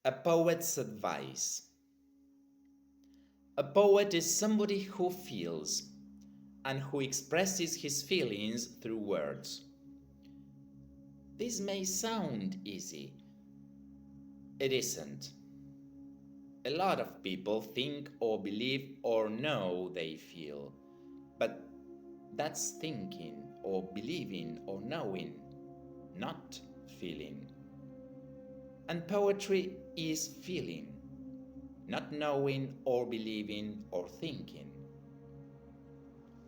A poet's advice. A poet is somebody who feels and who expresses his feelings through words. This may sound easy. It isn't. A lot of people think or believe or know they feel, but that's thinking or believing or knowing, not feeling. And poetry is feeling, not knowing or believing or thinking.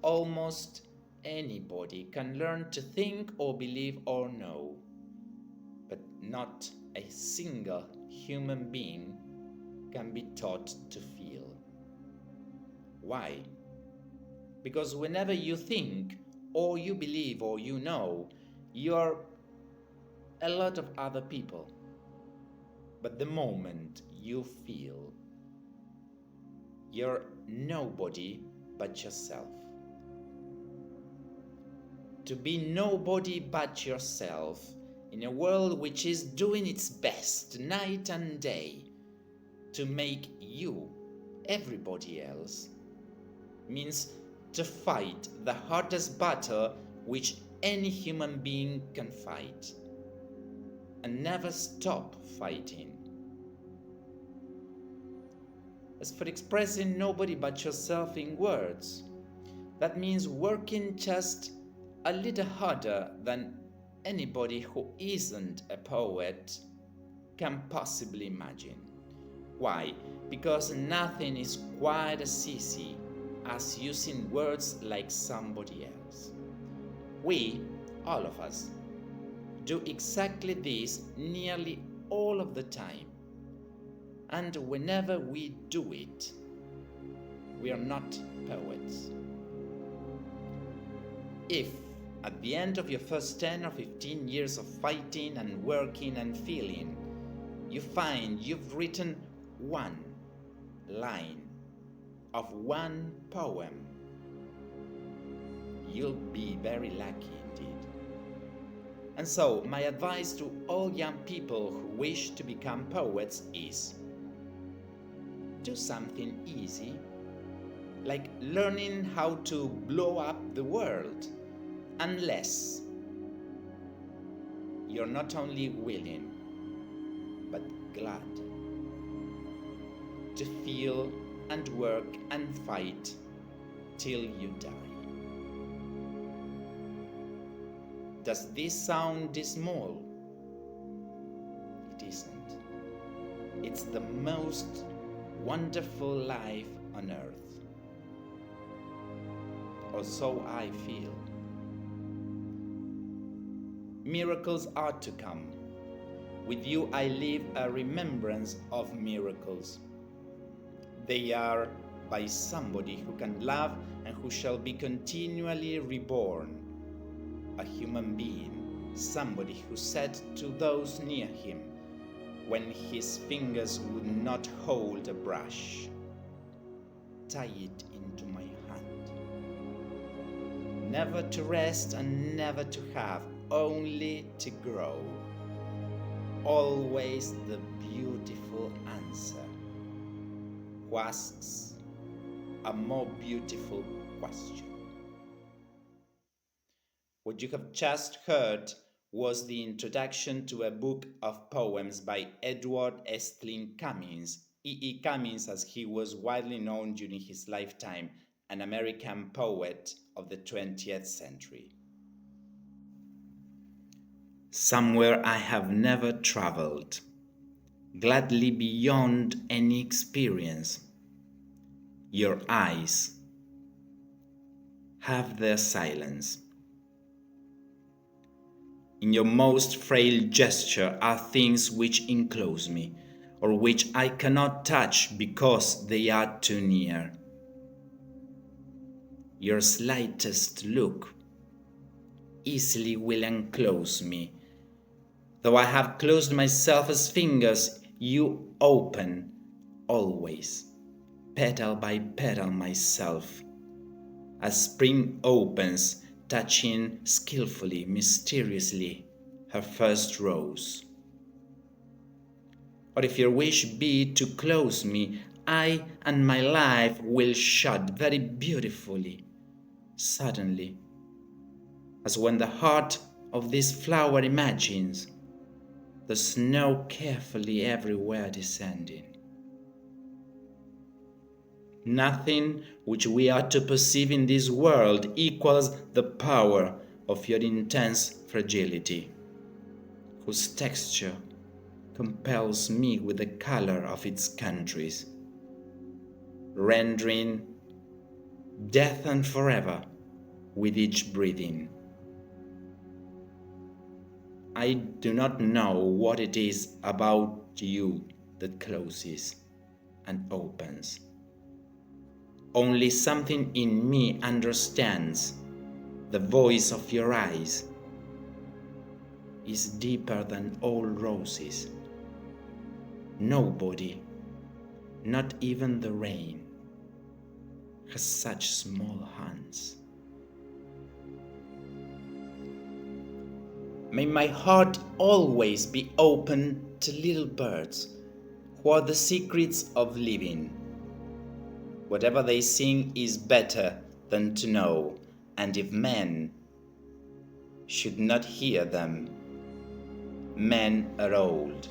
Almost anybody can learn to think or believe or know, but not a single human being can be taught to feel. Why? Because whenever you think or you believe or you know, you're a lot of other people. But the moment you feel, you're nobody but yourself. To be nobody but yourself in a world which is doing its best night and day to make you everybody else means to fight the hardest battle which any human being can fight and never stop fighting. As for expressing nobody but yourself in words, that means working just a little harder than anybody who isn't a poet can possibly imagine. Why? Because nothing is quite as easy as using words like somebody else. We, all of us, do exactly this nearly all of the time. And whenever we do it, we are not poets. If at the end of your first 10 or 15 years of fighting and working and feeling, you find you've written one line of one poem, you'll be very lucky indeed. And so, my advice to all young people who wish to become poets is: do something easy, like learning how to blow up the world, unless you're not only willing, but glad to feel and work and fight till you die. Does this sound small? It isn't. It's the most wonderful life on earth. Or so I feel. Miracles are to come. With you I live a remembrance of miracles. They are by somebody who can love and who shall be continually reborn. A human being, somebody who said to those near him, when his fingers would not hold a brush, tie it into my hand. Never to rest and never to have, only to grow. Always the beautiful answer. Who asks a more beautiful question? What you have just heard was the introduction to a book of poems by Edward Estling Cummings, E. Cummings as he was widely known during his lifetime, an American poet of the 20th century. Somewhere I have never traveled, gladly beyond any experience. Your eyes have their silence. In your most frail gesture are things which enclose me, or which I cannot touch because they are too near. Your slightest look easily will enclose me. Though I have closed myself as fingers, you open always, petal by petal myself, as spring opens, touching skillfully, mysteriously, her first rose. Or if your wish be to close me, I and my life will shut very beautifully, suddenly, as when the heart of this flower imagines the snow carefully everywhere descending. Nothing which we are to perceive in this world equals the power of your intense fragility, whose texture compels me with the color of its countries, rendering death and forever with each breathing. I do not know what it is about you that closes and opens. Only something in me understands the voice of your eyes is deeper than all roses. Nobody, not even the rain, has such small hands. May my heart always be open to little birds who are the secrets of living. Whatever they sing is better than to know, and if men should not hear them, men are old.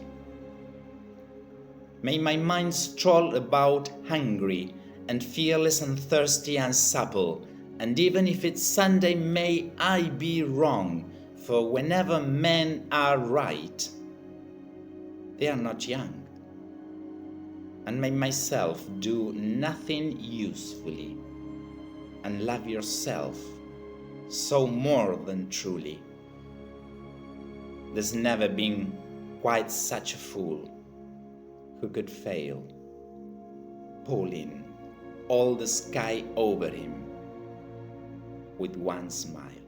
May my mind stroll about hungry and fearless and thirsty and supple, and even if it's Sunday, may I be wrong, for whenever men are right, they are not young. And may myself do nothing usefully, and love yourself so more than truly. There's never been quite such a fool who could fail, pulling all the sky over him with one smile.